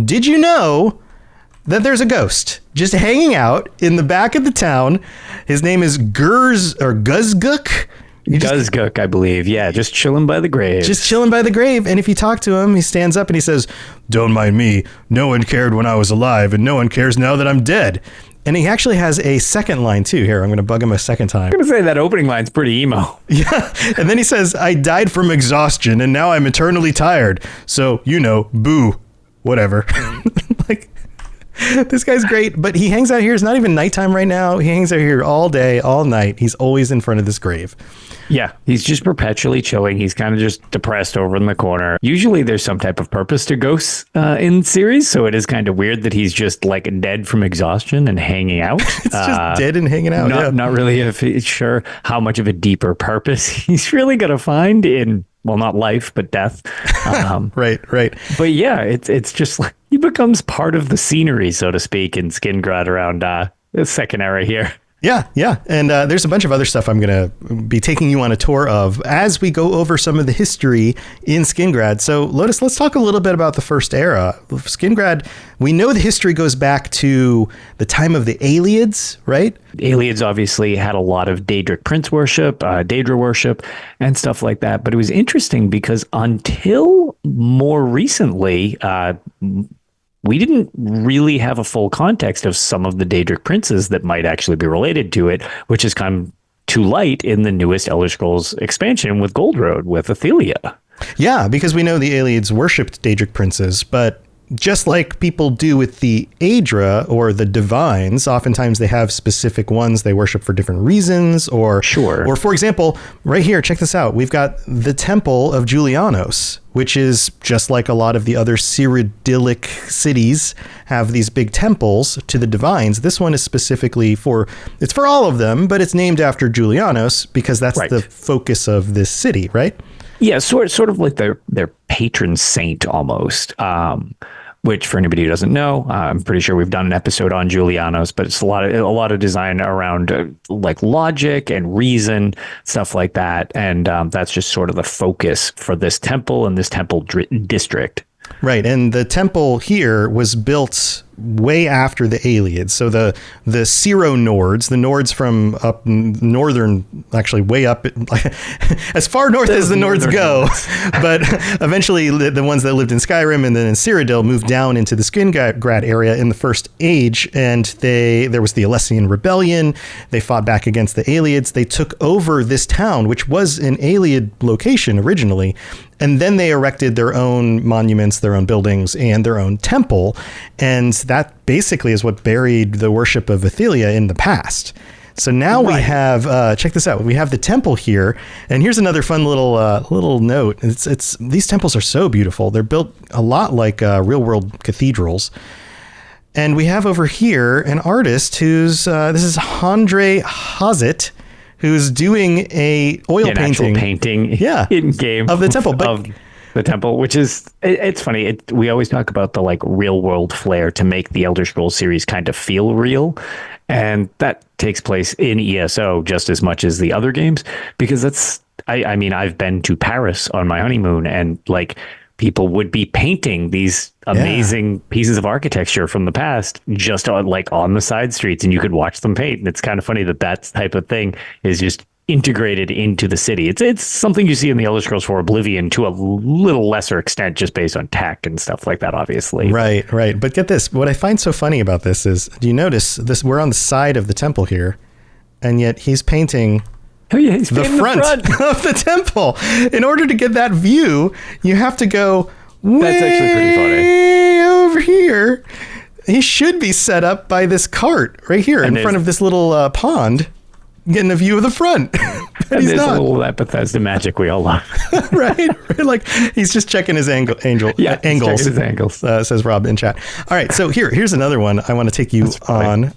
did you know that there's a ghost just hanging out in the back of the town? His name is Guzguk. Guzguk, I believe. Yeah, just chilling by the grave. Just chilling by the grave. And if you talk to him, he stands up and he says, "Don't mind me. No one cared when I was alive, and no one cares now that I'm dead." And he actually has a second line, too. Here, I'm going to bug him a second time. I'm going to say that opening line's pretty emo. Yeah. And then he says, "I died from exhaustion, and now I'm eternally tired. So, boo. Whatever." Like, this guy's great, but he hangs out here. It's not even nighttime right now. He hangs out here all day, all night. He's always in front of this grave. Yeah, he's just perpetually chilling. He's kind of just depressed over in the corner. Usually there's some type of purpose to ghosts in series, so it is kind of weird that he's just like dead from exhaustion and hanging out. It's just dead and hanging out. Not really sure how much of a deeper purpose he's really going to find in, well, not life, but death. Right. But yeah, it's just like he becomes part of the scenery, so to speak, in Skingrad around the second era here. Yeah. And there's a bunch of other stuff I'm going to be taking you on a tour of as we go over some of the history in Skingrad. So, Lotus, let's talk a little bit about the first era. Skingrad, we know the history goes back to the time of the Aelids, right? Aelids obviously had a lot of Daedric prince worship, Daedra worship, and stuff like that. But it was interesting because until more recently, we didn't really have a full context of some of the Daedric princes that might actually be related to it, which has come to light in the newest Elder Scrolls expansion with Gold Road, with Athelia. Yeah, because we know the Aelids worshipped Daedric princes, but just like people do with the Aedra or the divines, oftentimes they have specific ones they worship for different reasons. Or for example, right here, check this out. We've got the Temple of Julianos, which is just like a lot of the other Cyrodiilic cities have these big temples to the divines. This one is specifically it's for all of them, but it's named after Julianos because that's the focus of this city, right? Yeah, sort of like their patron saint almost. Which, for anybody who doesn't know, I'm pretty sure we've done an episode on Julianos, but it's a lot of design around like logic and reason, stuff like that, and that's just sort of the focus for this temple and this temple district. Right, and the temple here was built way after the Aelids. So the Cyro-Nords, the Nords from up northern, actually way up, as far north as the Nords go, but eventually the ones that lived in Skyrim and then in Cyrodiil moved down into the Skingrad area in the First Age, and there was the Alessian Rebellion. They fought back against the Aelids. They took over this town, which was an Aelid location originally, and then they erected their own monuments, their own buildings, and their own temple, and that basically is what buried the worship of Athelia in the past. So now we have, check this out. We have the temple here, and here's another fun little note. It's these temples are so beautiful. They're built a lot like real world cathedrals. And we have over here an artist who's this is Handre Hazit, who's doing a oil painting in game of the temple, the temple, which is, it's funny. We always talk about the like real world flair to make the Elder Scrolls series kind of feel real. And that takes place in ESO just as much as the other games, because I mean, I've been to Paris on my honeymoon, and like people would be painting these amazing pieces of architecture from the past just on the side streets, and you could watch them paint. And it's kind of funny that type of thing is just integrated into the city. It's something you see in the Elder Scrolls for Oblivion to a little lesser extent, just based on tech and stuff like that, obviously. Right. But get this. What I find so funny about this is, do you notice this? We're on the side of the temple here, and yet he's painting the front of the temple. In order to get that view, you have to go That's actually pretty funny. Over here. He should be set up by this cart right here in front of this little pond, getting a view of the front. But he's not. A little of that Bethesda magic we all love. right. Like he's just checking his angles. Angles. His angles. Says Rob in chat. All right. So here's another one I want to take you on.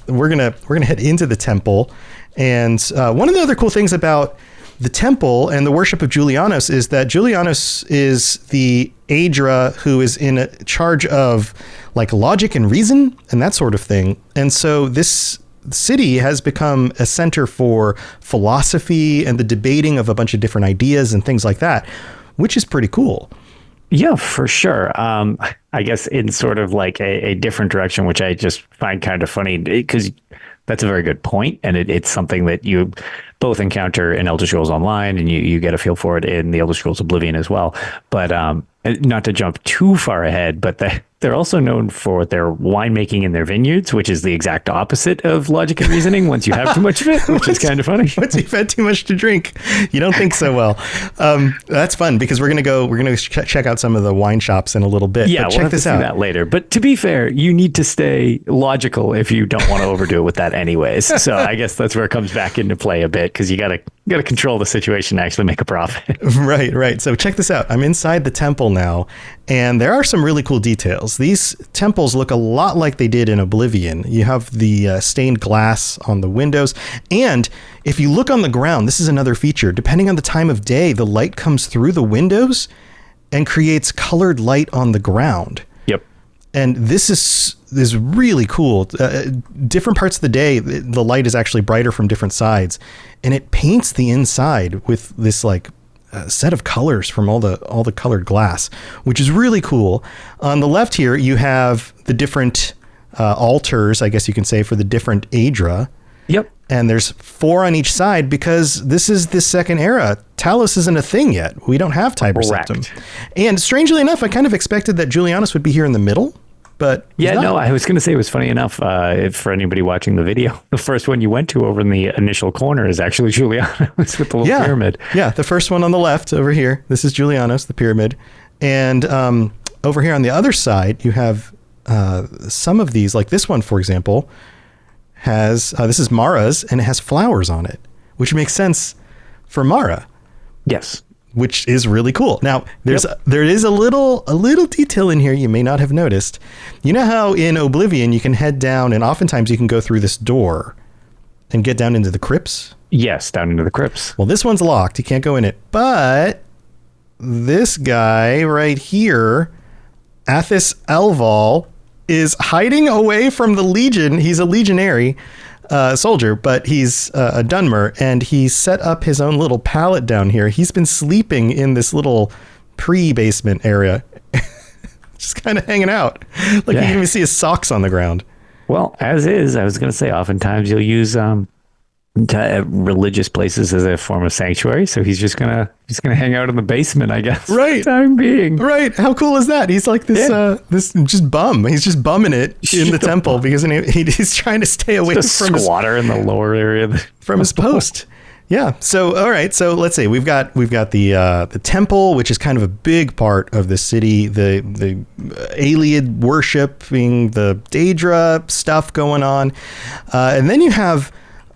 We're gonna head into the temple, and one of the other cool things about the temple and the worship of Julianos is that Julianos is the Aedra who is in charge of like logic and reason and that sort of thing. And so this city has become a center for philosophy and the debating of a bunch of different ideas and things like that, which is pretty cool. Yeah, for sure. I guess in sort of like a different direction, which I just find kind of funny because that's a very good point, and it's something that you both encounter in Elder Scrolls Online, and you get a feel for it in the Elder Scrolls Oblivion as well. But not to jump too far ahead, but they're also known for their winemaking in their vineyards, which is the exact opposite of logic and reasoning once you have too much of it, which is kind of funny. Once you've had too much to drink, you don't think so well. That's fun because we're gonna check out some of the wine shops in a little bit. Yeah, but we'll have to see that later. But to be fair, you need to stay logical if you don't want to overdo it with that anyways. So I guess that's where it comes back into play a bit because you gotta control the situation to actually make a profit. Right. So check this out. I'm inside the temple now, and there are some really cool details. These temples look a lot like they did in Oblivion. You have the stained glass on the windows, and if you look on the ground, this is another feature. Depending on the time of day, the light comes through the windows and creates colored light on the ground. Yep. And this is really cool. Different parts of the day, the light is actually brighter from different sides, and it paints the inside with this like set of colors from all the colored glass, which is really cool. On the left here, you have the different altars, I guess you can say, for the different Aedra. Yep. And there's 4 on each side because this is the second era. Talos isn't a thing yet. We don't have Tiber Septim. And strangely enough, I kind of expected that Julianus would be here in the middle. But yeah, no, I was going to say it was funny enough for anybody watching the video. The first one you went to over in the initial corner is actually Julianus with the little pyramid. Yeah, the first one on the left over here. This is Julianus, the pyramid. And over here on the other side, you have some of these, like this one, for example, has, this is Mara's, and it has flowers on it, which makes sense for Mara. Yes. Which is really cool. Now, there is a little detail in here you may not have noticed. You know how in Oblivion you can head down and oftentimes you can go through this door and get down into the crypts? Yes, down into the crypts. Well, this one's locked. You can't go in it. But this guy right here, Athis Elval, is hiding away from the Legion. He's a legionary soldier, but he's a Dunmer, and he set up his own little pallet down here. He's been sleeping in this little pre-basement area, just kind of hanging out. Like you can even see his socks on the ground. Well, as is, I was going to say, oftentimes you'll use religious places as a form of sanctuary. So he's just gonna hang out in the basement, I guess. Right. For the time being. Right. How cool is that? He's like this this just bum. He's just bumming it in the temple because he's trying to stay away from his squatter in the lower area from his post. Yeah. So all right. So let's see. We've got the temple, which is kind of a big part of the city. The Ayleid worshiping, the Daedra stuff going on, and then you have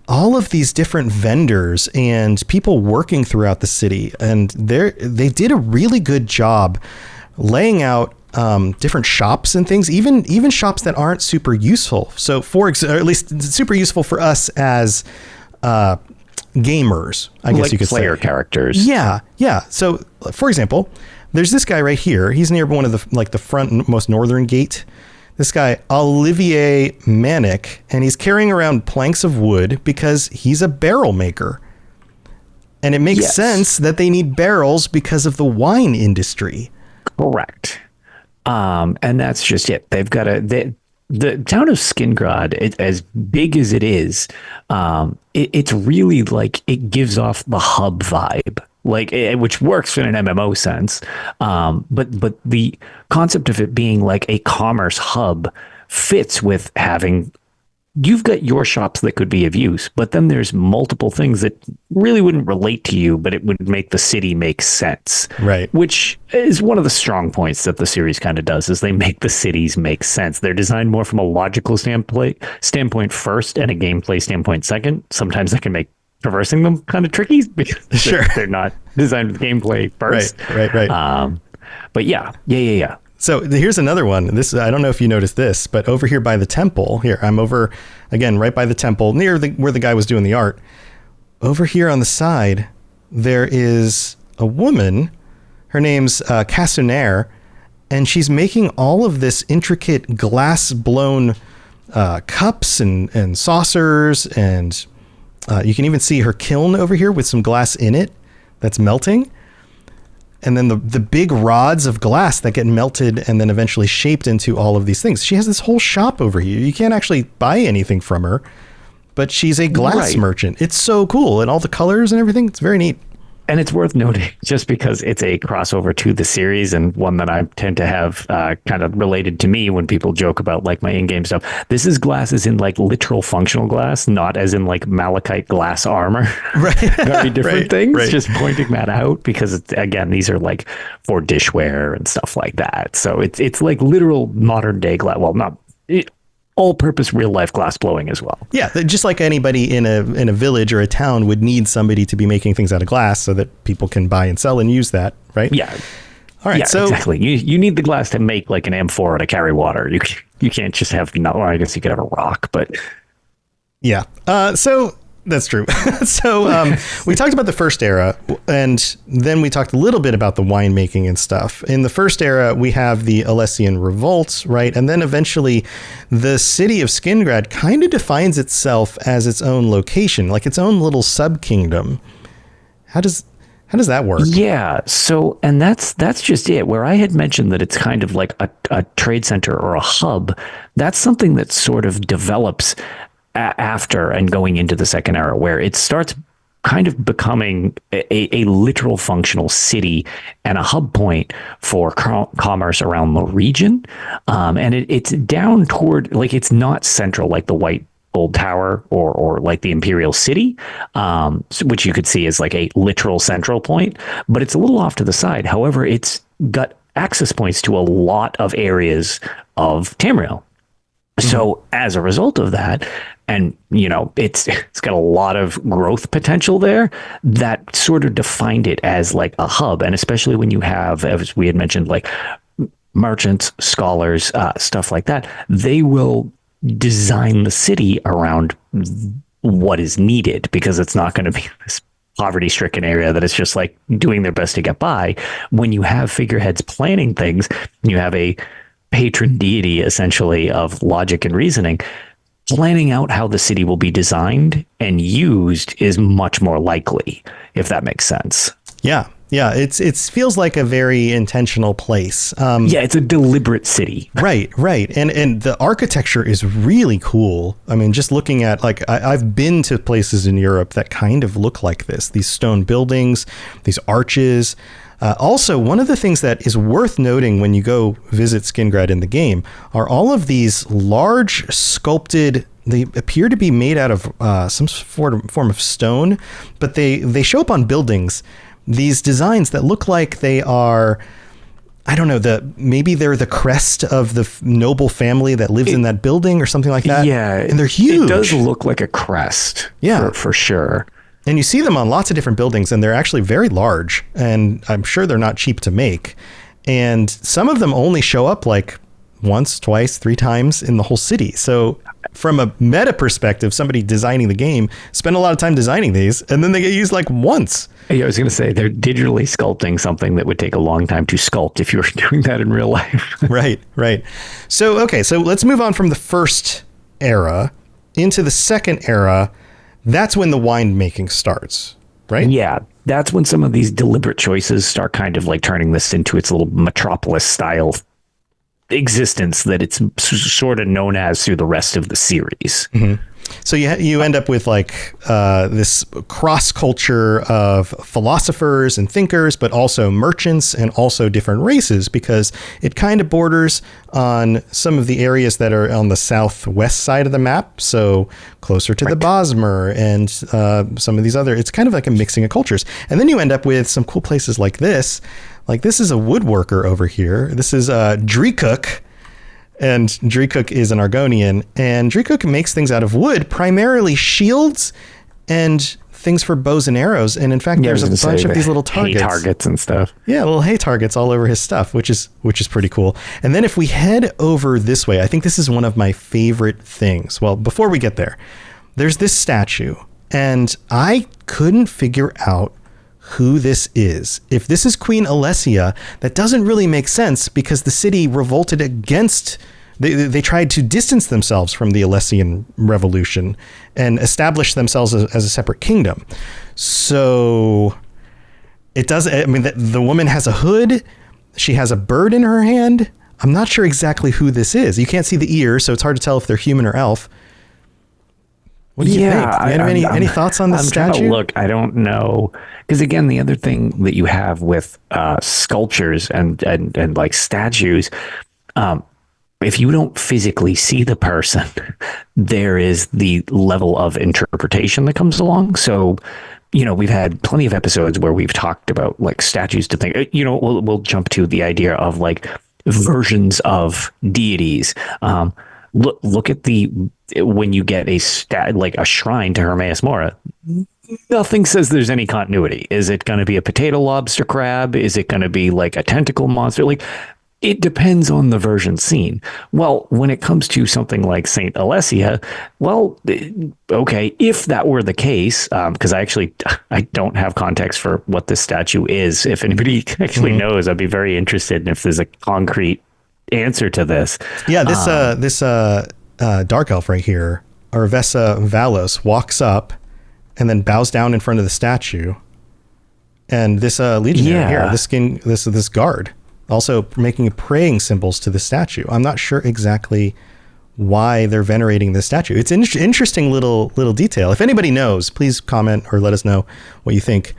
all of these different vendors and people working throughout the city, and they did a really good job laying out different shops and things, even shops that aren't super useful. So or at least super useful for us as gamers, I guess, like you could player say. Characters. Yeah. So for example, there's this guy right here. He's near one of the front most northern gate. This guy, Olivier Manic, and he's carrying around planks of wood because he's a barrel maker. And it makes sense that they need barrels because of the wine industry. Correct. And that's just it. They've got the town of Skingrad, as big as it is, it's really like it gives off the hub vibe. Like which works in an MMO sense, but the concept of it being like a commerce hub fits with having. You've got your shops that could be of use, but then there's multiple things that really wouldn't relate to you, but it would make the city make sense. Right. Which is one of the strong points that the series kind of does, is they make the cities make sense. They're designed more from a logical standpoint first and a gameplay standpoint second. Sometimes that can make traversing them kind of tricky because they're not designed with gameplay first. Right. But yeah. So here's another one. This, I don't know if you noticed this, but over here by the temple, here, I'm over, again, right by the temple, near where the guy was doing the art. Over here on the side, there is a woman. Her name's Casunaire, and she's making all of this intricate glass-blown cups and saucers, and you can even see her kiln over here with some glass in it that's melting. and then the big rods of glass that get melted and then eventually shaped into all of these things. She has this whole shop over here. You can't actually buy anything from her, but she's a glass merchant. It's so cool, and all the colors and everything. It's very neat. And it's worth noting, just because it's a crossover to the series and one that I tend to have kind of related to me when people joke about like my in-game stuff. This is glass as in like literal functional glass, not as in like malachite glass armor. Right. Very different things. Right. Just pointing that out because it's, again, these are like for dishware and stuff like that. So it's like literal modern day glass. Well, not all-purpose real-life glass blowing as well. Yeah, just like anybody in a village or a town would need somebody to be making things out of glass so that people can buy and sell and use that, right? Yeah. All right, yeah, so exactly. You need the glass to make like an M4 to carry water. You can't just have I guess you could have a rock, but yeah. So that's true. So we talked about the first era, and then we talked a little bit about the winemaking and stuff. In the first era, we have the Alessian revolts, right? And then eventually the city of Skingrad kind of defines itself as its own location, like its own little sub-kingdom. How does that work? Yeah. So, and that's just it. Where I had mentioned that it's kind of like a trade center or a hub, that's something that sort of develops after and going into the second era, where it starts kind of becoming a literal functional city and a hub point for commerce around the region. And it's down toward, like, it's not central like the White Old Tower or like the Imperial City, which you could see as like a literal central point, but it's a little off to the side. However, it's got access points to a lot of areas of Tamriel. So as a result of that, and it's got a lot of growth potential there, that sort of defined it as like a hub. And especially when you have, as we had mentioned, like merchants, scholars, stuff like that, they will design the city around what is needed, because it's not going to be this poverty-stricken area that is just like doing their best to get by. When you have figureheads planning things, you have a patron deity essentially of logic and reasoning, planning out how the city will be designed and used is much more likely, if that makes sense. Yeah. It feels like a very intentional place. It's a deliberate city. Right. And the architecture is really cool. I mean, just looking at, like, I've been to places in Europe that kind of look like this, these stone buildings, these arches. Also, one of the things that is worth noting when you go visit Skingrad in the game are all of these large sculpted, they appear to be made out of some form of stone, but they show up on buildings, these designs that look like they are, I don't know, maybe they're the crest of the noble family that lives in that building or something like that. Yeah. And they're huge. It does look like a crest. Yeah. For sure. And you see them on lots of different buildings, and they're actually very large, and I'm sure they're not cheap to make. And some of them only show up like once, twice, 3 times in the whole city. So from a meta perspective, somebody designing the game spent a lot of time designing these, and then they get used like once. I was going to say, they're digitally sculpting something that would take a long time to sculpt if you were doing that in real life. Right. So let's move on from the first era into the second era. That's when the winemaking starts, right? Yeah, that's when some of these deliberate choices start kind of like turning this into its little metropolis style existence that it's sort of known as through the rest of the series. Mm-hmm. So you end up with like this cross culture of philosophers and thinkers, but also merchants and also different races, because it kind of borders on some of the areas that are on the southwest side of the map. So closer to the Bosmer and some of these other, it's kind of like a mixing of cultures. And then you end up with some cool places like this. Like, this is a woodworker over here. This is Drikuk. And Drikuk is an Argonian, and Drikuk makes things out of wood, primarily shields and things for bows and arrows. And in fact, there's a bunch of these little targets. Hay targets and stuff. Yeah, little hay targets all over his stuff, which is pretty cool. And then if we head over this way, I think this is one of my favorite things. Well, before we get there, there's this statue, and I couldn't figure out who this is. If this is Queen Alessia, that doesn't really make sense, because the city revolted against, they tried to distance themselves from the Alessian revolution and establish themselves as a separate kingdom. So It does. I mean, the woman has a hood. She has a bird in her hand. I'm not sure exactly who this is. You can't see the ears, so it's hard to tell if they're human or elf. What do you think? Do you have any thoughts on this statue? Look, I don't know. Because again, the other thing that you have with sculptures and like statues, if you don't physically see the person, there is the level of interpretation that comes along. So, we've had plenty of episodes where we've talked about like statues to think, we'll jump to the idea of like versions of deities. Look at when you get a shrine to Hermaeus Mora, nothing says there's any continuity. Is it going to be a potato lobster crab? Is it going to be like a tentacle monster? Like, it depends on the version seen. Well, when it comes to something like Saint Alessia, well, okay, if that were the case, because I don't have context for what this statue is. If anybody actually knows, I'd be very interested in if there's a concrete answer to this. Yeah, this dark elf right here, Arvessa Valos, walks up and then bows down in front of the statue. And this legionary here, this guard, also making praying symbols to the statue. I'm not sure exactly why they're venerating this statue. It's an interesting little detail. If anybody knows, please comment or let us know what you think.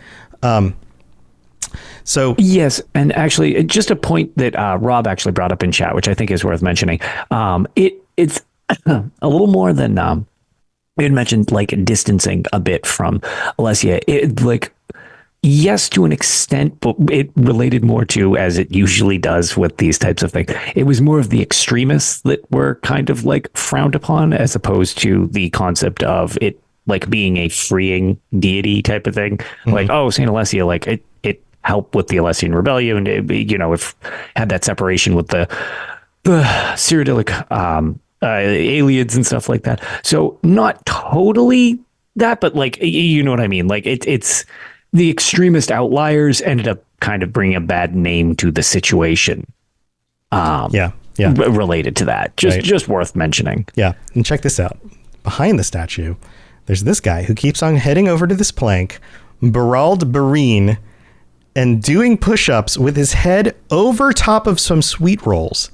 So yes, and actually, just a point that Rob actually brought up in chat, which I think is worth mentioning. It's a little more than you had mentioned, like distancing a bit from Alessia. Yes, to an extent, but it related more to, as it usually does with these types of things, it was more of the extremists that were kind of like frowned upon, as opposed to the concept of it like being a freeing deity type of thing. Mm-hmm. Like, oh, Saint Alessia, like it helped with the Alessian rebellion. If had that separation with the Cyrodiilic Aliens and stuff like that. So not totally that, but like, you know what I mean? Like it's the extremist outliers ended up kind of bringing a bad name to the situation. Related to that. Just worth mentioning. Yeah. And check this out. Behind the statue, there's this guy who keeps on heading over to this plank, Barald Barine, and doing push-ups with his head over top of some sweet rolls.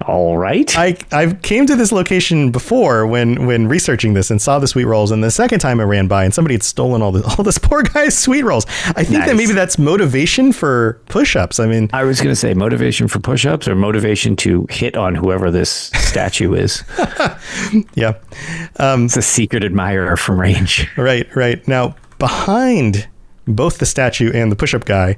All right. I came to this location before when researching this and saw the sweet rolls, and the second time I ran by and somebody had stolen all this poor guy's sweet rolls. I think that maybe that's motivation for push-ups. I mean, I was going to say motivation for push-ups or motivation to hit on whoever this statue is. Yeah. It's a secret admirer from range. Right. Now, behind both the statue and the push-up guy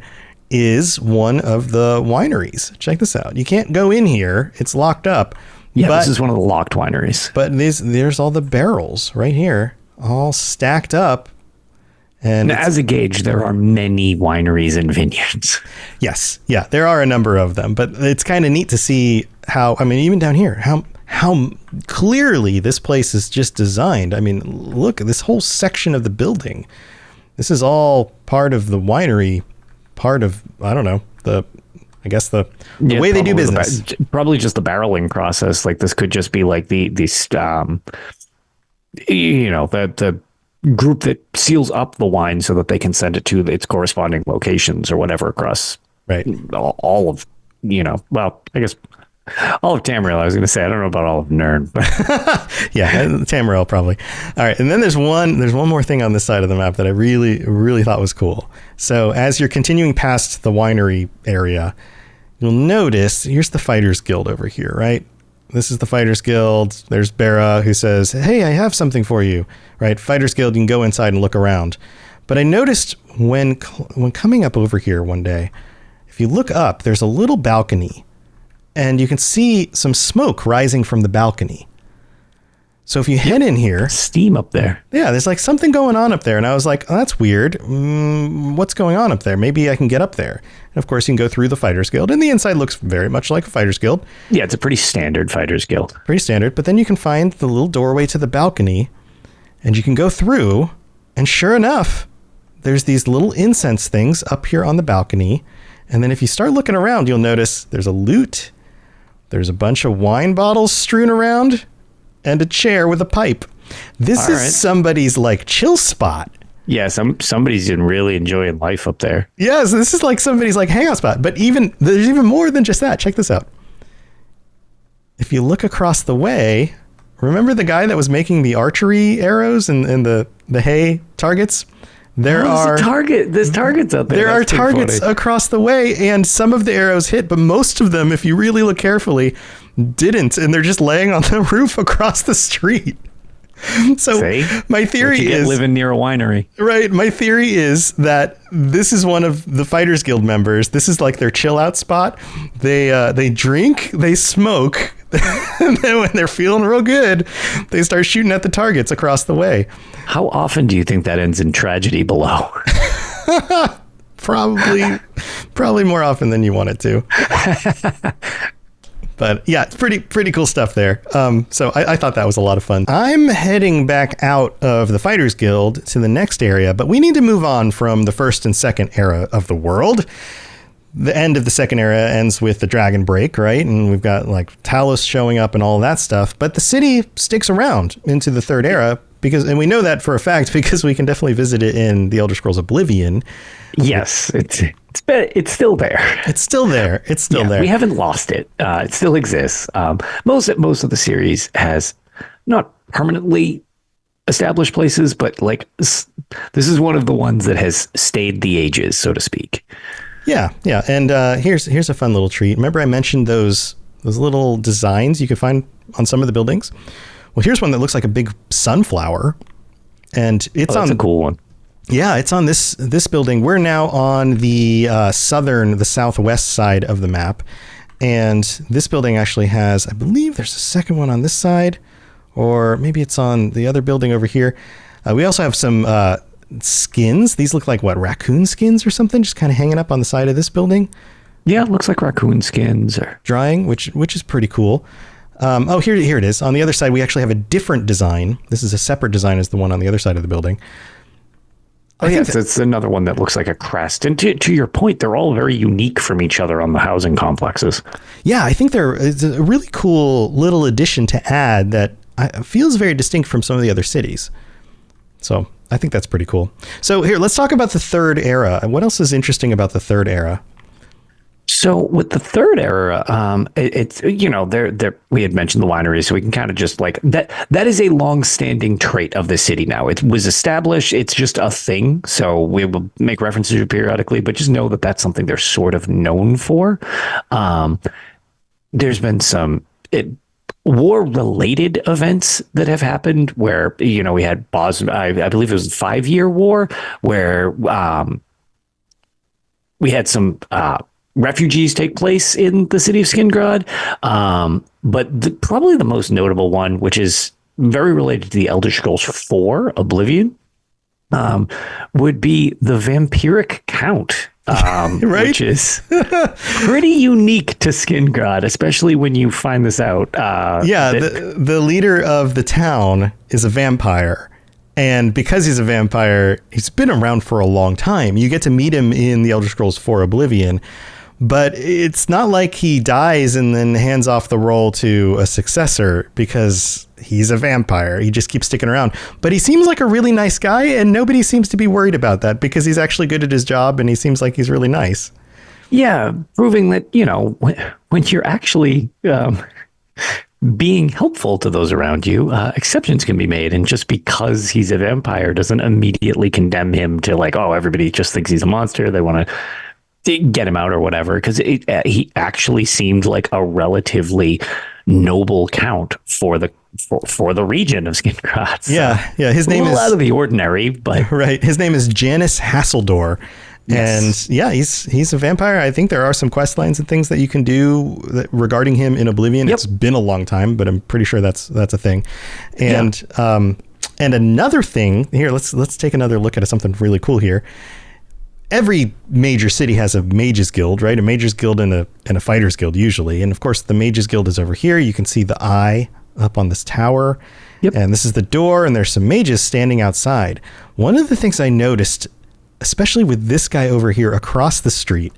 is one of the wineries. Check this out. You can't go in here. It's locked up. Yeah, this is one of the locked wineries. But there's all the barrels right here, all stacked up. And now, as a gauge, there are many wineries and vineyards. Yes. Yeah, there are a number of them. But it's kind of neat to see how, I mean, even down here, how clearly this place is just designed. I mean, look at this whole section of the building. This is all part of the winery. Part of, I don't know, the way they do business. Probably just the barreling process. Like this could just be like the group that seals up the wine so that they can send it to its corresponding locations or whatever across all of, well, I guess all of Tamriel. I was going to say, I don't know about all of Nern, but yeah, Tamriel probably. All right. And then there's one more thing on this side of the map that I really, really thought was cool. So as you're continuing past the winery area, you'll notice here's the Fighters Guild over here, right? This is the Fighters Guild. There's Bera who says, hey, I have something for you, right? Fighters Guild, you can go inside and look around. But I noticed when coming up over here one day, if you look up, there's a little balcony. And you can see some smoke rising from the balcony. So if you head in here... Steam up there. Yeah, there's like something going on up there. And I was like, oh, that's weird. What's going on up there? Maybe I can get up there. And of course, you can go through the Fighters Guild. And the inside looks very much like a Fighters Guild. Yeah, it's a pretty standard Fighters Guild. Pretty standard. But then you can find the little doorway to the balcony. And you can go through. And sure enough, there's these little incense things up here on the balcony. And then if you start looking around, you'll notice there's a lute. There's a bunch of wine bottles strewn around and a chair with a pipe. This is somebody's like chill spot. Yeah, somebody's been really enjoying life up there. Yeah, so this is like somebody's like hangout spot. But there's even more than just that. Check this out. If you look across the way, remember the guy that was making the archery arrows and the hay targets? There's targets out there. There are targets across the way, and some of the arrows hit, but most of them, if you really look carefully, didn't, and they're just laying on the roof across the street. So my theory is living near a winery. Right. My theory is that this is one of the Fighters Guild members. This is like their chill out spot. They drink, they smoke, and then when they're feeling real good, they start shooting at the targets across the way. How often do you think that ends in tragedy below? Probably more often than you want it to. But yeah, it's pretty cool stuff there. So I thought that was a lot of fun. I'm heading back out of the Fighters Guild to the next area, but we need to move on from the first and second era of the world. The end of the second era ends with the Dragon Break, right? And we've got like Talos showing up and all that stuff. But the city sticks around into the third era and we know that for a fact because we can definitely visit it in the Elder Scrolls Oblivion. Yes, it's still there. It's still there. It's still there. We haven't lost it. It still exists. Most of the series has not permanently established places, but like this is one of the ones that has stayed the ages, so to speak. Yeah. And here's a fun little treat. Remember I mentioned those little designs you could find on some of the buildings? Well, here's one that looks like a big sunflower, and it's that's a cool one. Yeah, it's on this building. We're now on the southwest side of the map, and this building actually has, I believe there's a second one on this side, or maybe it's on the other building over here. We also have some skins. These look like raccoon skins or something, just kind of hanging up on the side of this building. Yeah, it looks like raccoon skins or drying, which is pretty cool. Here it is. On the other side, we actually have a different design. This is a separate design as the one on the other side of the building. It's another one that looks like a crest. And to your point, they're all very unique from each other on the housing complexes. Yeah, I think it's a really cool little addition to add that feels very distinct from some of the other cities. So I think that's pretty cool. So here, let's talk about the third era. What else is interesting about the third era? So with the third era, it's we had mentioned the winery, so we can kind of just like that. That is a long-standing trait of the city now. It was established. It's just a thing. So we will make references to it periodically, but just know that that's something they're sort of known for. There's been some war-related events that have happened where we had Bosnia. I believe it was the 5-year war where we had some. Refugees take place in the city of Skingrad, but probably the most notable one, which is very related to the Elder Scrolls 4 Oblivion, would be the Vampiric Count, right? Which is pretty unique to Skingrad, especially when you find this out. The leader of the town is a vampire. And because he's a vampire, he's been around for a long time. You get to meet him in the Elder Scrolls 4 Oblivion. But it's not like he dies and then hands off the role to a successor because he's a vampire. He just keeps sticking around. But he seems like a really nice guy, and nobody seems to be worried about that because he's actually good at his job and he seems like he's really nice. Yeah, proving that, when you're actually being helpful to those around you, exceptions can be made. And just because he's a vampire doesn't immediately condemn him to like, oh, everybody just thinks he's a monster. They want to get him out or whatever, because he actually seemed like a relatively noble count for the region of Skingrad. So yeah. His name is out of the ordinary, but right. His name is Janus Hasseldor, yes. And yeah, he's a vampire. I think there are some quest lines and things that you can do regarding him in Oblivion. Yep. It's been a long time, but I'm pretty sure that's a thing. And and another thing here. Let's take another look at something really cool here. Every major city has a mages guild, right? A mages guild and a fighters guild usually. And of course the mages guild is over here. You can see the eye up on this tower. Yep. And this is the door, and there's some mages standing outside. One of the things I noticed, especially with this guy over here across the street,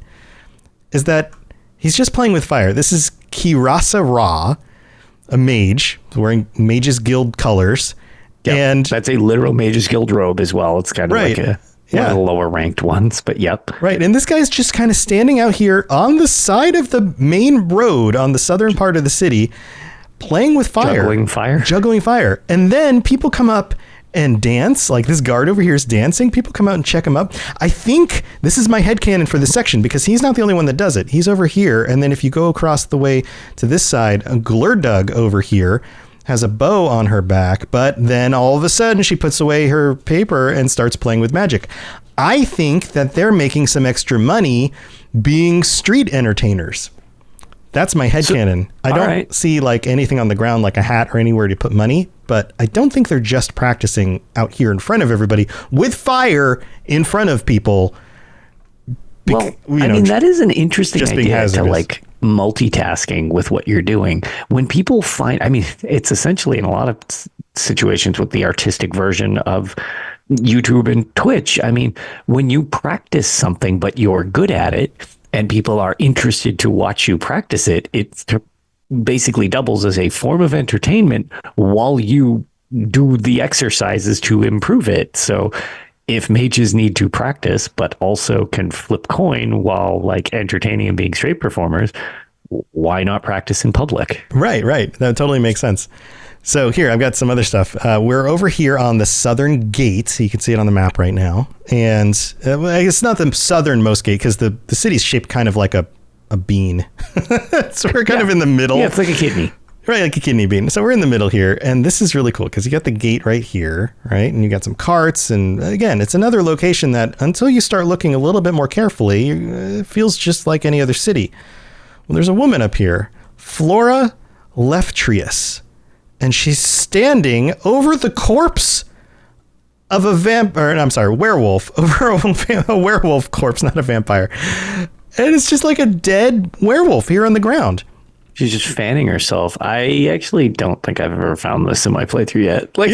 is that he's just playing with fire. This is Kirasa Ra, a mage wearing mages guild colors. Yep. And that's a literal Mage's Guild robe as well. It's kind of Right. like one of the lower ranked ones, but yep. Right. And this guy's just kind of standing out here on the side of the main road on the southern part of the city, playing with fire. Juggling fire. And then people come up and dance. Like this guard over here is dancing. People come out and check him up. I think this is my headcanon for this section because he's not the only one that does it. He's over here. And then if you go across the way to this side, Glurdug over here has a bow on her back, but then all of a sudden she puts away her paper and starts playing with magic. I think that they're making some extra money being street entertainers. That's my headcanon. I don't see like anything on the ground, like a hat or anywhere to put money, but I don't think they're just practicing out here in front of everybody with fire in front of people. Well, I mean, that is an interesting idea to like multitasking with what you're doing. When people find, I mean, it's essentially in a lot of situations with the artistic version of YouTube and Twitch. I mean, when you practice something, but you're good at it, and people are interested to watch you practice it, it basically doubles as a form of entertainment while you do the exercises to improve it. So if mages need to practice, but also can flip coin while like entertaining and being straight performers, why not practice in public? Right. That totally makes sense. So here, I've got some other stuff. We're over here on the southern gate. You can see it on the map right now. And it's not the southernmost gate because the city's shaped kind of like a bean. So we're kind of in the middle. Yeah, it's like a kidney. Right, like a kidney bean. So we're in the middle here. And this is really cool because you got the gate right here, right? And you got some carts. And again, it's another location that until you start looking a little bit more carefully, it feels just like any other city. Well, there's a woman up here, Flora Leftrius. And she's standing over the corpse of a werewolf, over a werewolf corpse, not a vampire. And it's just like a dead werewolf here on the ground. She's just fanning herself. I actually don't think I've ever found this in my playthrough yet. Like,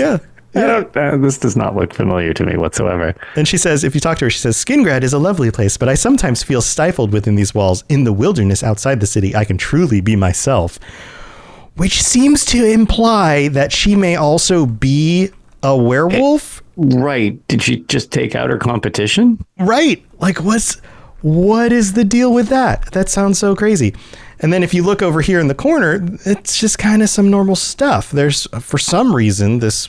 this does not look familiar to me whatsoever. And she says, if you talk to her, she says, Skingrad is a lovely place, but I sometimes feel stifled within these walls. In the wilderness outside the city, I can truly be myself. Which seems to imply that she may also be a werewolf. Right. Did she just take out her competition? Right. Like, what is the deal with that? That sounds so crazy. And then if you look over here in the corner, it's just kind of some normal stuff. There's, for some reason, this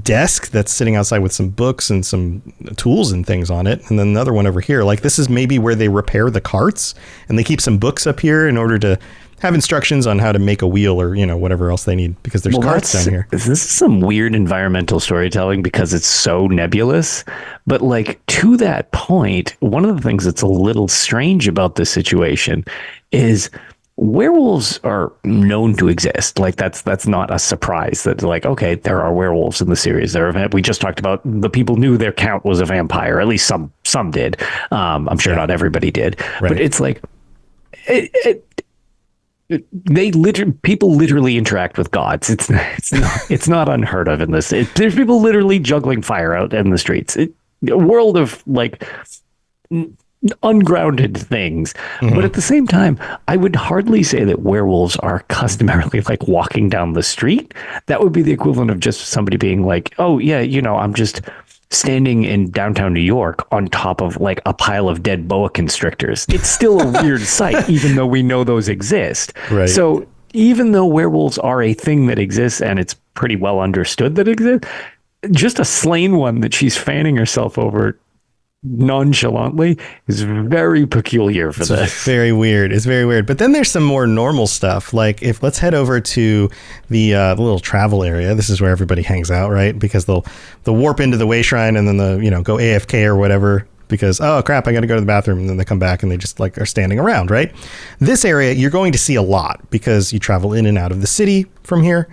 desk that's sitting outside with some books and some tools and things on it. And then another one over here. Like, this is maybe where they repair the carts. And they keep some books up here in order to have instructions on how to make a wheel or, whatever else they need because there's carts down here. This is some weird environmental storytelling because it's so nebulous. But like to that point, one of the things that's a little strange about this situation is werewolves are known to exist. Like that's not a surprise that like, okay, there are werewolves in the series. We just talked about the people knew their count was a vampire. At least some did. I'm sure not everybody did, right. But it's like, people literally interact with gods. It's not unheard of in this. There's people literally juggling fire out in the streets. A world of like ungrounded things. Mm-hmm. But at the same time, I would hardly say that werewolves are customarily like walking down the street. That would be the equivalent of just somebody being like, oh yeah, I'm just standing in downtown New York on top of like a pile of dead boa constrictors. It's still a weird sight, even though we know those exist. Right. So even though werewolves are a thing that exists and it's pretty well understood that it exists, just a slain one that she's fanning herself over nonchalantly is very peculiar for this. It's very weird. But then there's some more normal stuff. Like let's head over to the little travel area. This is where everybody hangs out, right? Because they'll warp into the way shrine and then go AFK or whatever because, oh crap, I got to go to the bathroom. And then they come back and they just like are standing around, right? This area you're going to see a lot because you travel in and out of the city from here.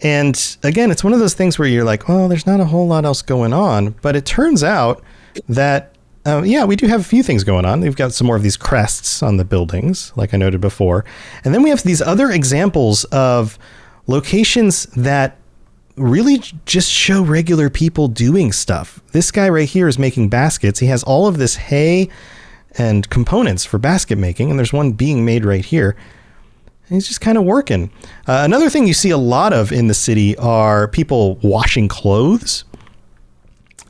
And again, it's one of those things where you're like, well, there's not a whole lot else going on, but it turns out that we do have a few things going on. We've got some more of these crests on the buildings, like I noted before. And then we have these other examples of locations that really just show regular people doing stuff. This guy right here is making baskets. He has all of this hay and components for basket making, and there's one being made right here. He's just kind of working. Another thing you see a lot of in the city are people washing clothes,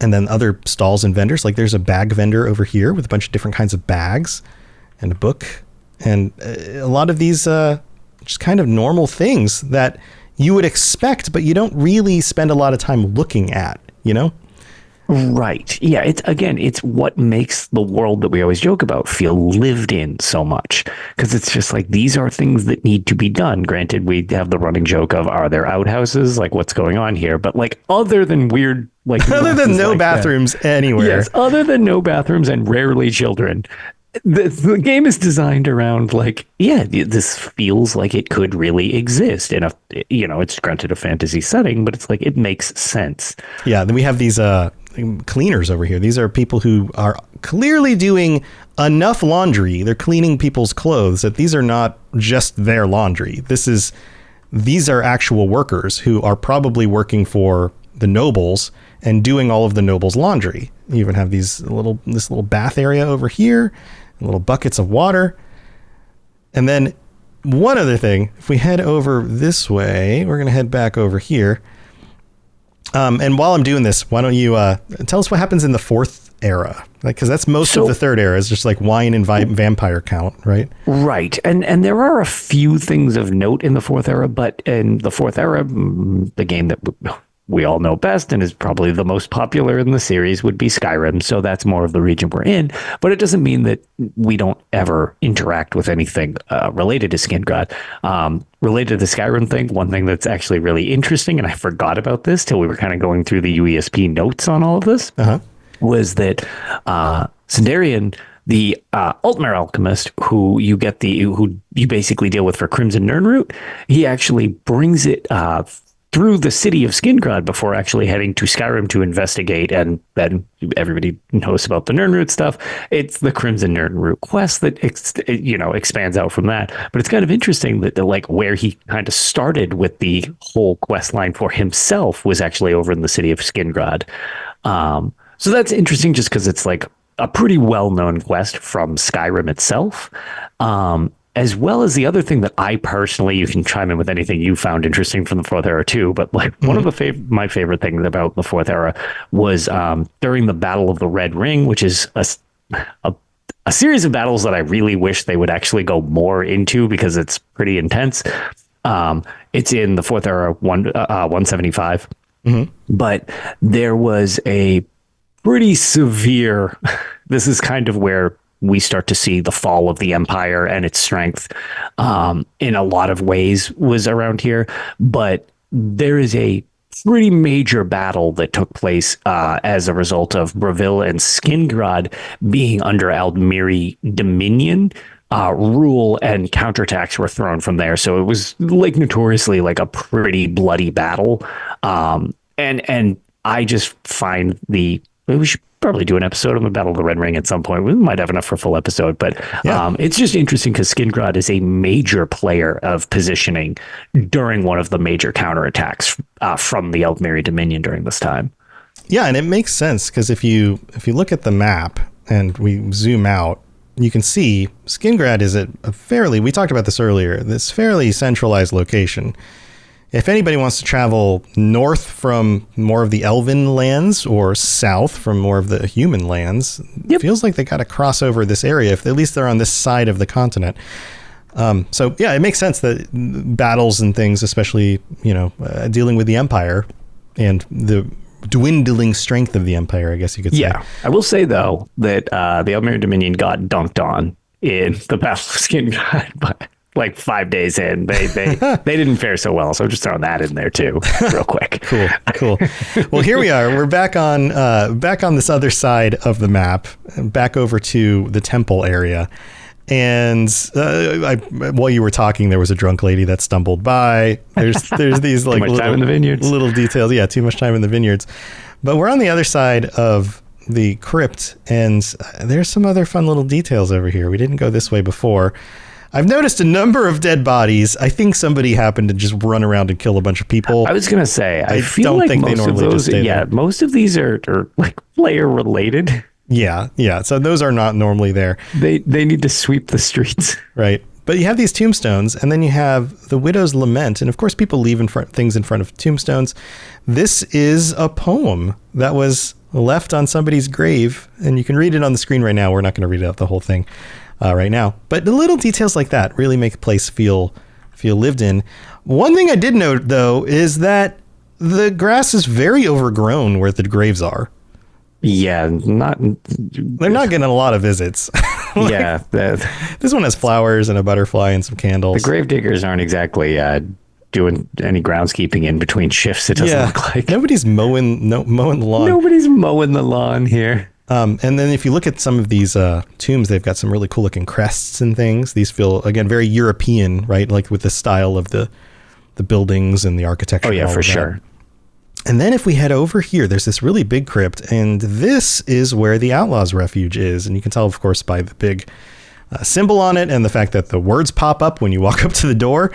and then other stalls and vendors. Like there's a bag vendor over here with a bunch of different kinds of bags and a book. And a lot of these just kind of normal things that you would expect, but you don't really spend a lot of time looking at, you know? Right. Yeah. It's what makes the world that we always joke about feel lived in so much. Because it's just like, these are things that need to be done. Granted, we have the running joke of, are there outhouses? Like, what's going on here? But like, other than weird, like, other than no bathrooms anywhere. Yes. Other than no bathrooms and rarely children. The game is designed around like, yeah, this feels like it could really exist in a, it's granted a fantasy setting, but it's like, it makes sense. Yeah. Then we have these cleaners over here. These are people who are clearly doing enough laundry. They're cleaning people's clothes that these are not just their laundry. These are actual workers who are probably working for the nobles and doing all of the nobles' laundry. You even have this little bath area over here, little buckets of water. And then one other thing, if we head over this way, we're going to head back over here. And while I'm doing this, why don't you tell us what happens in the fourth era? Because that's most of the third era is just like wine and vampire count, right? Right. And there are a few things of note in the fourth era, but in the fourth era, the game that we all know best and is probably the most popular in the series would be Skyrim. So that's more of the region we're in. But it doesn't mean that we don't ever interact with anything related to Skingrad. Related to the Skyrim thing, one thing that's actually really interesting, and I forgot about this till we were kind of going through the UESP notes on all of this, was that Sindarian, the Altmer alchemist, who you basically deal with for Crimson Nirnroot, he actually brings it through the city of Skingrad before actually heading to Skyrim to investigate. And then everybody knows about the Nirnroot stuff. It's the Crimson Nirnroot quest that expands out from that. But it's kind of interesting that like where he kind of started with the whole quest line for himself was actually over in the city of Skingrad. So that's interesting just because it's like a pretty well-known quest from Skyrim itself. As well as the other thing that I personally, you can chime in with anything you found interesting from the fourth era too, but like one of my favorite things about the fourth era was during the Battle of the Red Ring, which is a series of battles that I really wish they would actually go more into because it's pretty intense. It's in the fourth era 175, but there was a pretty severe, this is kind of where we start to see the fall of the empire and its strength in a lot of ways was around here. But there is a pretty major battle that took place as a result of Breville and Skingrad being under Aldmeri dominion rule, and counterattacks were thrown from there. So it was like notoriously like a pretty bloody battle. And I just find we should probably do an episode on the Battle of the Red Ring at some point. We might have enough for a full episode, but it's just interesting because Skingrad is a major player of positioning during one of the major counterattacks from the Aldmeri Dominion during this time. Yeah, and it makes sense because if you look at the map and we zoom out, you can see Skingrad is we talked about this earlier, this fairly centralized location. If anybody wants to travel north from more of the elven lands or south from more of the human lands, it feels like they got to cross over this area, if at least they're on this side of the continent. So yeah, it makes sense that battles and things, especially, dealing with the Empire and the dwindling strength of the Empire, I guess you could say. Yeah, I will say though that the Aldmeri Dominion got dunked on in the Battle of Skingrad, but like 5 days in, they didn't fare so well. So I'm just throwing that in there too, real quick. Cool. Well, here we are. We're back on this other side of the map, back over to the temple area. And while you were talking, there was a drunk lady that stumbled by. There's these like time in the vineyards. Little details. Yeah, too much time in the vineyards. But we're on the other side of the crypt, and there's some other fun little details over here. We didn't go this way before. I've noticed a number of dead bodies. I think somebody happened to just run around and kill a bunch of people. I was going to say, I feel like most of those, most of these are like player related. Yeah. So those are not normally there. They need to sweep the streets. Right. But you have these tombstones, and then you have the widow's lament, and of course people leave things in front of tombstones. This is a poem that was left on somebody's grave, and you can read it on the screen right now. We're not going to read out the whole thing right now, but the little details like that really make a place feel lived in. One thing I did note, though, is that the grass is very overgrown where the graves are. Yeah, they're not getting a lot of visits. Yeah, this one has flowers and a butterfly and some candles. The grave diggers aren't exactly doing any groundskeeping in between shifts. It doesn't look like nobody's mowing the lawn. Nobody's mowing the lawn here. And then if you look at some of these tombs, they've got some really cool looking crests and things. These feel, again, very European, right? Like with the style of the buildings and the architecture. Oh yeah, for sure. And then if we head over here, there's this really big crypt, and this is where the Outlaws refuge is. And you can tell, of course, by the big symbol on it and the fact that the words pop up when you walk up to the door.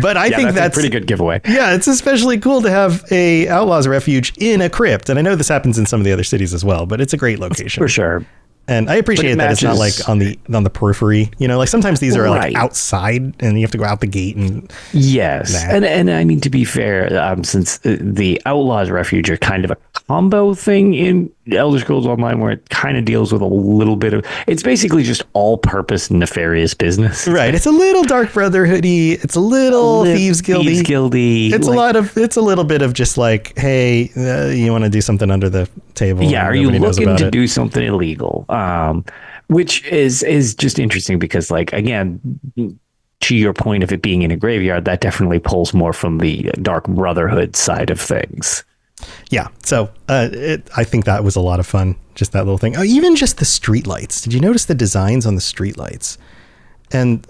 But I think that's a pretty good giveaway. Yeah, it's especially cool to have a Outlaws refuge in a crypt. And I know this happens in some of the other cities as well, but it's a great location. For sure. And I appreciate that it's not like on the periphery, like sometimes these are like outside and you have to go out the gate and yes. And I mean, to be fair, since the Outlaws Refuge are kind of a combo thing in Elder Scrolls Online, where it kind of deals with a little bit of, it's basically just all purpose nefarious business. Right. It's a little Dark Brotherhood-y. It's a little Thieves Guildy. It's a little bit of just like, hey, you want to do something under the table. Yeah. Are you looking to do something illegal? Which is just interesting because, like, again, to your point of it being in a graveyard, that definitely pulls more from the Dark Brotherhood side of things. Yeah. So I think that was a lot of fun. Just that little thing. Oh, even just the streetlights. Did you notice the designs on the streetlights? And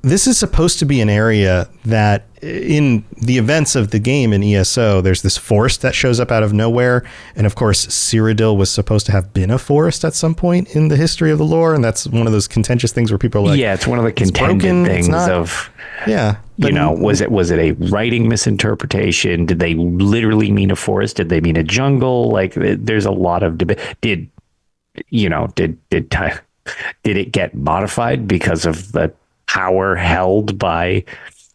this is supposed to be an area that in the events of the game in ESO, there's this forest that shows up out of nowhere. And of course, Cyrodiil was supposed to have been a forest at some point in the history of the lore. And that's one of those contentious things where people are like, yeah, it's one of the contended things of, yeah, but, was it a writing misinterpretation? Did they literally mean a forest? Did they mean a jungle? Like, there's a lot of debate. Did it get modified because of the power held by,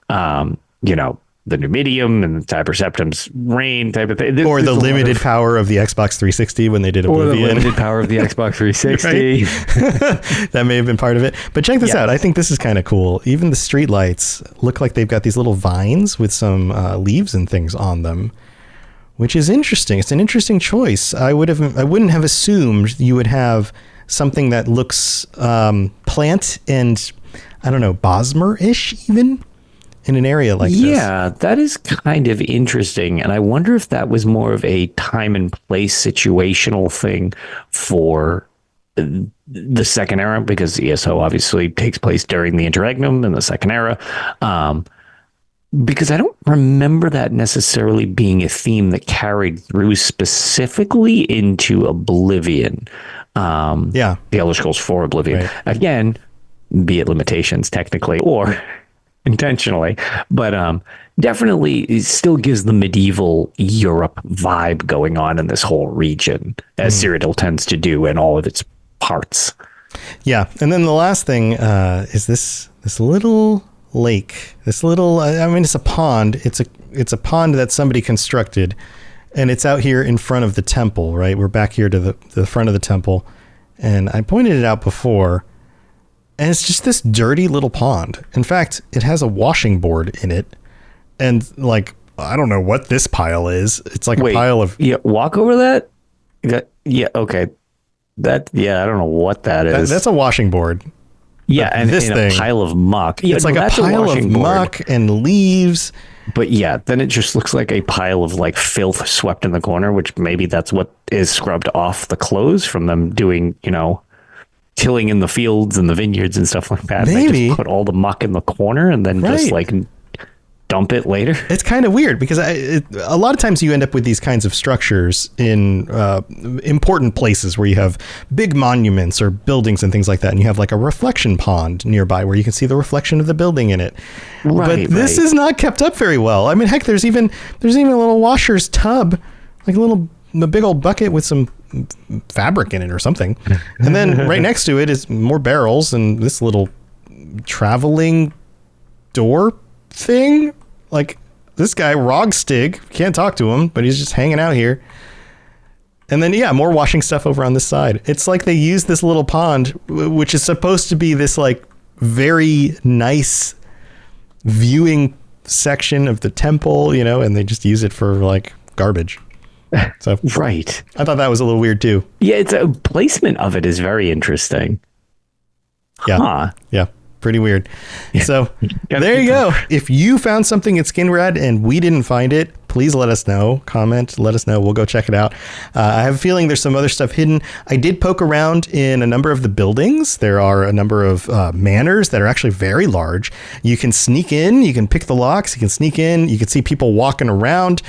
the Numidium and Tiber Septim's reign type of thing. Or the limited power of the Xbox 360 when they did Oblivion. Or the limited power of the Xbox 360. That may have been part of it. But check this out. I think this is kind of cool. Even the street lights look like they've got these little vines with some leaves and things on them, which is interesting. It's an interesting choice. I wouldn't have assumed you would have something that looks plant and, I don't know, Bosmer-ish even in an area like this. Yeah, that is kind of interesting. And I wonder if that was more of a time and place situational thing for the Second Era, because ESO obviously takes place during the Interregnum in the Second Era. Because I don't remember that necessarily being a theme that carried through specifically into Oblivion. The Elder Scrolls 4 Oblivion. Right. Again, be it limitations technically or intentionally, but definitely it still gives the medieval Europe vibe going on in this whole region, as Cyrodiil tends to do in all of its parts. Yeah, and then the last thing is this little lake. This little, it's a pond. It's a pond that somebody constructed, and it's out here in front of the temple. Right, we're back here to the front of the temple, and I pointed it out before. And it's just this dirty little pond. In fact, it has a washing board in it. And like, I don't know what this pile is. It's like a pile of... Yeah, walk over that? Yeah, okay. I don't know what that is. That's a washing board. Yeah, and this thing, a pile of muck. It's like a pile of muck and leaves. But yeah, then it just looks like a pile of like filth swept in the corner, which maybe that's what is scrubbed off the clothes from them doing, tilling in the fields and the vineyards and stuff like that. Maybe. They just put all the muck in the corner and then just like dump it later. It's kind of weird because a lot of times you end up with these kinds of structures in important places where you have big monuments or buildings and things like that. And you have like a reflection pond nearby where you can see the reflection of the building in it. But this is not kept up very well. I mean, heck, there's even a little washer's tub, like a big old bucket with some fabric in it or something. And then right next to it is more barrels and this little traveling door thing. Like this guy Rogstig, can't talk to him, but he's just hanging out here. And then, yeah, more washing stuff over on this side. It's like they use this little pond, which is supposed to be this like very nice viewing section of the temple, you know, and they just use it for like garbage. So right. I thought that was a little weird too. Yeah, it's a placement of it is very interesting. Yeah. Huh. Yeah. Pretty weird. So there you go. If you found something at Skingrad and we didn't find it, please let us know. Comment, let us know. We'll go check it out. I have a feeling there's some other stuff hidden. I did poke around in a number of the buildings. There are a number of manors that are actually very large. You can sneak in. You can pick the locks. You can sneak in. You can see people walking around.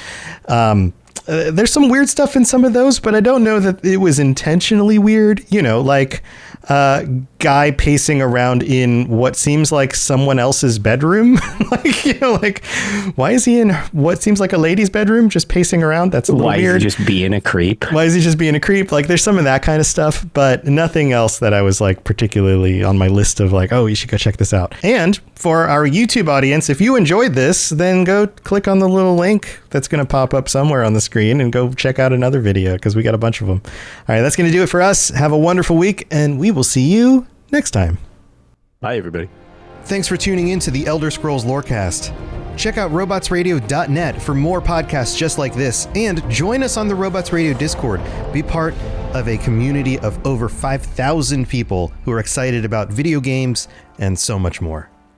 There's some weird stuff in some of those, but I don't know that it was intentionally weird. You know, like guy pacing around in what seems like someone else's bedroom. Like, you know, like, why is he in what seems like a lady's bedroom just pacing around? That's a little weird. Why is he just being a creep? Why is he just being a creep? Like, there's some of that kind of stuff, but nothing else that I was like particularly on my list of like, oh, you should go check this out. And for our YouTube audience, if you enjoyed this, then go click on the little link that's going to pop up somewhere on the screen and go check out another video because we got a bunch of them. All right, that's going to do it for us. Have a wonderful week, and we will see you next time. Bye, everybody. Thanks for tuning in to the Elder Scrolls Lorecast. Check out robotsradio.net for more podcasts just like this, and join us on the Robots Radio Discord. Be part of a community of over 5,000 people who are excited about video games and so much more.